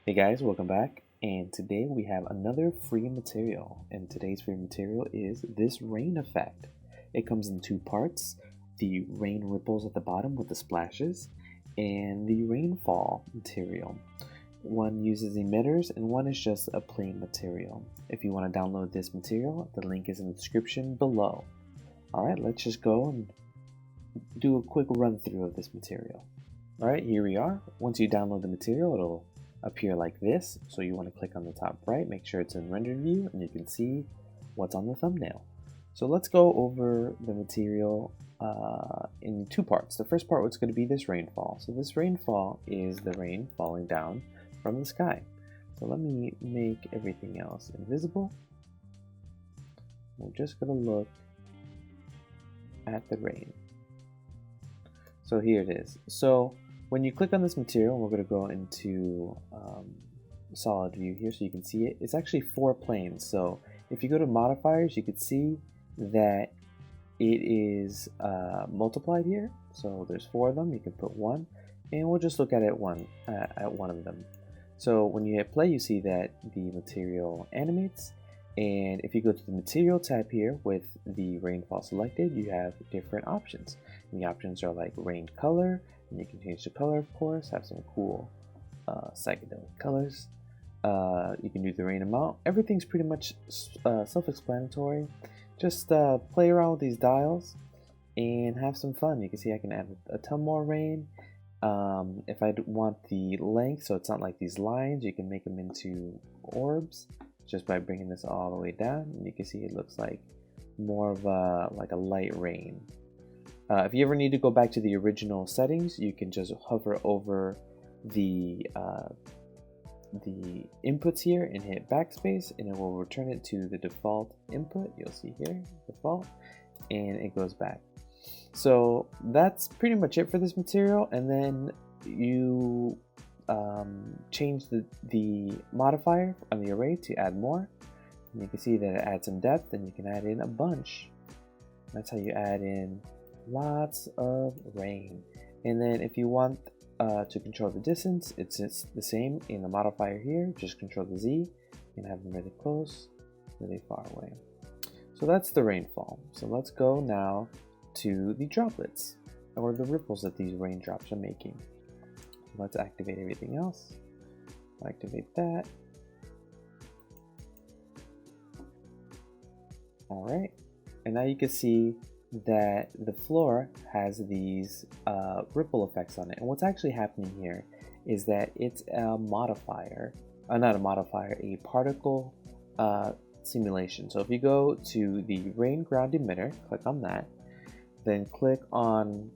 Hey guys, welcome back. And today we have another free material. And today's free material is this rain effect. It comes in two parts, the rain ripples at the bottom with the splashes, and the rainfall material. One uses emitters and one is just a plain material. If you want to download this material, the link is in the description below. Alright, let's just go and do a quick run through of this material. Alright, here we are. Once you download the material, it'll appear like this. So you want to click on the top right, make sure it's in rendered view, and you can see what's on the thumbnail. So let's go over the material in two parts. The first part was going to be this rainfall. So this rainfall is the rain falling down from the sky. So let me make everything else invisible. We're just going to look at the rain. So here it is. So when you click on this material, we're going to go into solid view here so you can see it. It's actually 4 planes. So if you go to modifiers, you can see that it is multiplied here. So there's 4 of them. You can put 1, and we'll just look at it one of them. So when you hit play, you see that the material animates. And if you go to the material tab here with the rainfall selected, you have different options. And the options are like rain color, and you can change the color, of course, have some cool psychedelic colors. You can do the rain amount. Everything's pretty much self-explanatory. Just play around with these dials and have some fun. You can see I can add a ton more rain. If I want the length, so it's not like these lines, you can make them into orbs just by bringing this all the way down. And you can see it looks like more of a light rain. If you ever need to go back to the original settings, you can just hover over the inputs here and hit backspace, and it will return it to the default input. You'll see here, default, and it goes back. So that's pretty much it for this material. And then you change the modifier on the array to add more, and you can see that it adds some depth, and you can add in a bunch. That's how you add in lots of rain. And then if you want to control the distance, it's the same in the modifier here. Just control the Z and have them really close, really far away. So that's the rainfall. So let's go now to the droplets, or the ripples that these raindrops are making. Let's activate everything else. Activate that. Alright, and now you can see that the floor has these ripple effects on it. And what's actually happening here is that it's a modifier, not a modifier, a particle simulation. So if you go to the rain ground emitter, click on that, then click on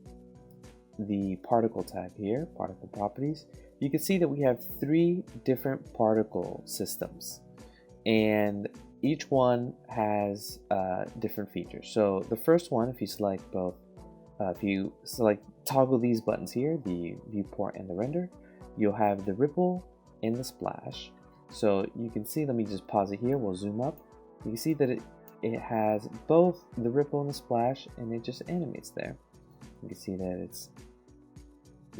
the particle tab here, particle properties, you can see that we have 3 different particle systems, and each one has different features. So the first one, if you select both, if you select toggle these buttons here, the viewport and the render, you'll have the ripple and the splash. So you can see, let me just pause it here, we'll zoom up. You can see that it has both the ripple and the splash, and it just animates there. You can see that it's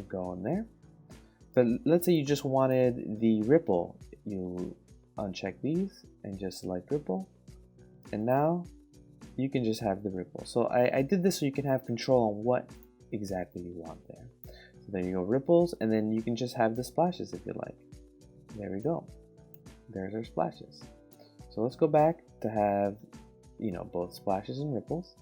going there. But let's say you just wanted the ripple, you uncheck these and just select ripple, and now you can just have the ripple. So I did this so you can have control on what exactly you want there. So there you go, ripples, and then you can just have the splashes if you like. There we go, there's our splashes. So let's go back to have, you know, both splashes and ripples.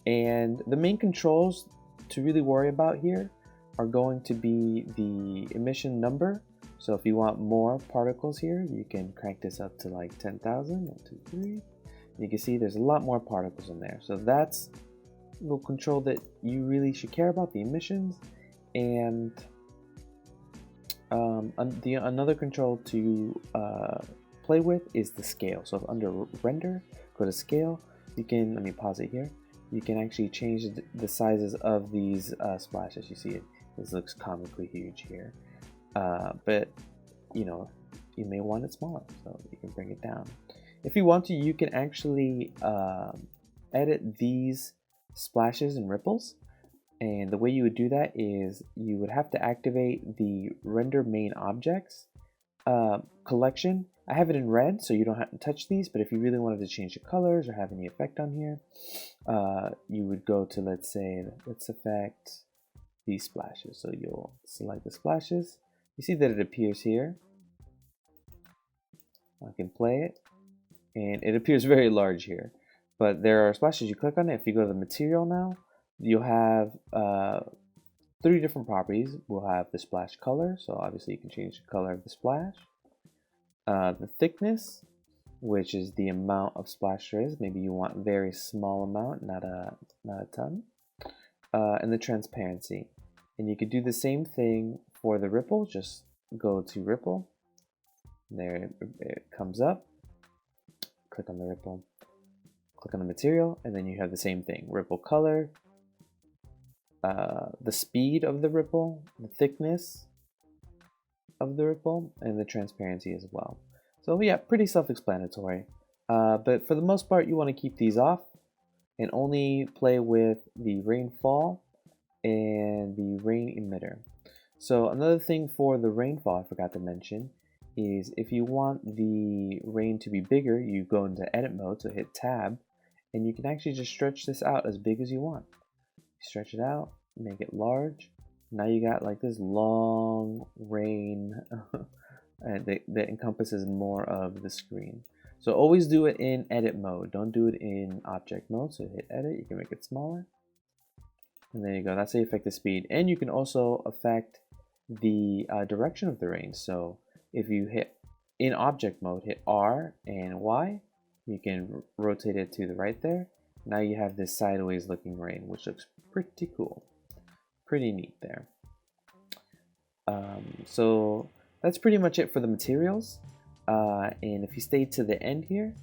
And the main controls to really worry about here are going to be the emission number. So if you want more particles here, you can crank this up to like 10,000. 1, 2, 3. You can see there's a lot more particles in there. So that's the control that you really should care about, the emissions. And another control to play with is the scale. So under render, go to scale. You can, let me pause it here. You can actually change the sizes of these splashes. You see it. This looks comically huge here, but you know, you may want it smaller, so you can bring it down. If you want to, you can actually edit these splashes and ripples, and the way you would do that is you would have to activate the render main objects collection, I have it in red, so you don't have to touch these, but if you really wanted to change the colors or have any effect on here, you would go to, let's say, let's affect these splashes. So you'll select the splashes. You see that it appears here. I can play it, and it appears very large here. But there are splashes, you click on it. If you go to the material now, you'll have 3 different properties. We'll have the splash color, so obviously you can change the color of the splash. The thickness, which is the amount of splash there is. Maybe you want very small amount, not a ton. And the transparency. And you could do the same thing for the ripple. Just go to ripple. There it comes up. Click on the ripple. Click on the material, and then you have the same thing. Ripple color, the speed of the ripple, the thickness of the ripple, and the transparency as well. So yeah, pretty self-explanatory. But for the most part, you want to keep these off and only play with the rainfall and the rain emitter. So another thing for the rainfall I forgot to mention is if you want the rain to be bigger, you go into edit mode, so hit tab, and you can actually just stretch this out as big as you want. Stretch it out, make it large. Now you got like this long rain that encompasses more of the screen. So always do it in edit mode. Don't do it in object mode. So hit edit, you can make it smaller. And there you go, that's how you affect the speed. And you can also affect the direction of the rain. So if you hit in object mode, hit R and Y, you can rotate it to the right there. Now you have this sideways looking rain, which looks pretty cool. Pretty neat there. So that's pretty much it for the materials. And if you stay to the end here,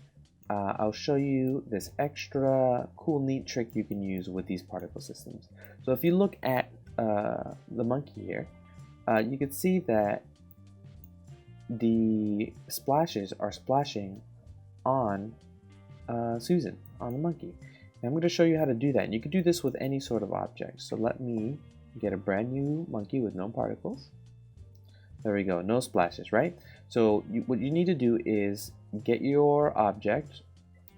I'll show you this extra cool, neat trick you can use with these particle systems. So if you look at the monkey here, you can see that the splashes are splashing on Susan, on the monkey. And I'm going to show you how to do that. And you can do this with any sort of object. So let me get a brand new monkey with no particles. There we go, no splashes, right? So what you need to do is get your object,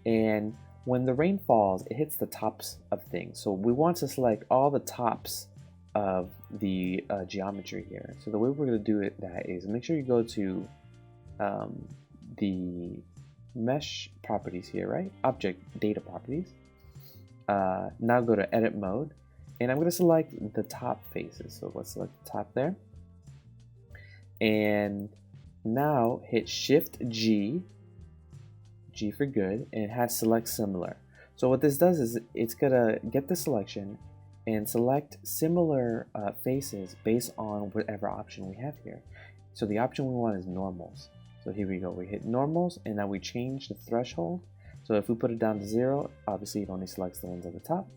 and when the rain falls, it hits the tops of things. So we want to select all the tops of the geometry here. So the way we're going to do that is make sure you go to the mesh properties here, right? Object data properties. Now go to edit mode, and I'm going to select the top faces. So let's select the top there. And now hit Shift G, G for good, and it has select similar. So what this does is it's gonna get the selection and select similar faces based on whatever option we have here. So the option we want is normals. So here we go, we hit normals, and now we change the threshold. So if we put it down to 0, obviously it only selects the ones at the top.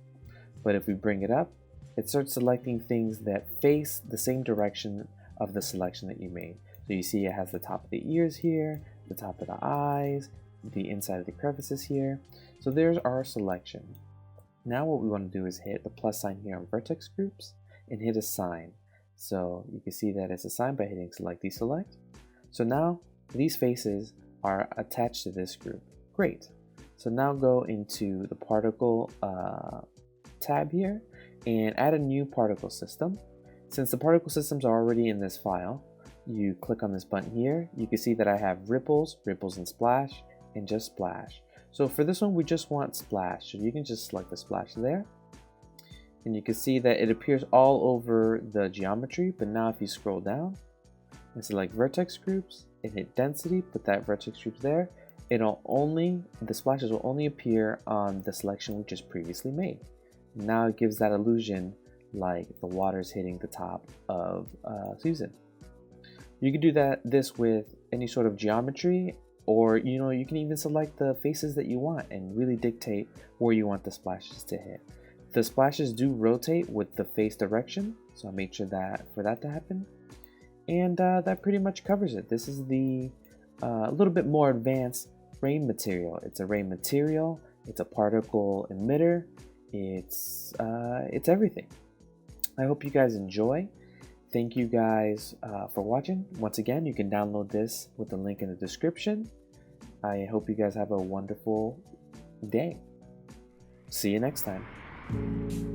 But if we bring it up, it starts selecting things that face the same direction of the selection that you made. So you see it has the top of the ears here, the top of the eyes, the inside of the crevices here. So there's our selection. Now what we want to do is hit the plus sign here on vertex groups and hit assign. So you can see that it's assigned by hitting select deselect. So now these faces are attached to this group. Great. So now go into the particle tab here and add a new particle system. Since the particle systems are already in this file, you click on this button here. You can see that I have ripples, ripples and splash, and just splash. So for this one, we just want splash. So you can just select the splash there. And you can see that it appears all over the geometry. But now if you scroll down and select vertex groups and hit density, put that vertex group there, the splashes will only appear on the selection we just previously made. Now it gives that illusion like the water's hitting the top of Susan. You can do this with any sort of geometry, or you can even select the faces that you want and really dictate where you want the splashes to hit. The splashes do rotate with the face direction, so I'll make sure that for that to happen. And that pretty much covers it. This is the a little bit more advanced rain material. It's a rain material, it's a particle emitter, it's everything. I hope you guys enjoy. Thank you guys for watching. Once again, you can download this with the link in the description. I hope you guys have a wonderful day. See you next time.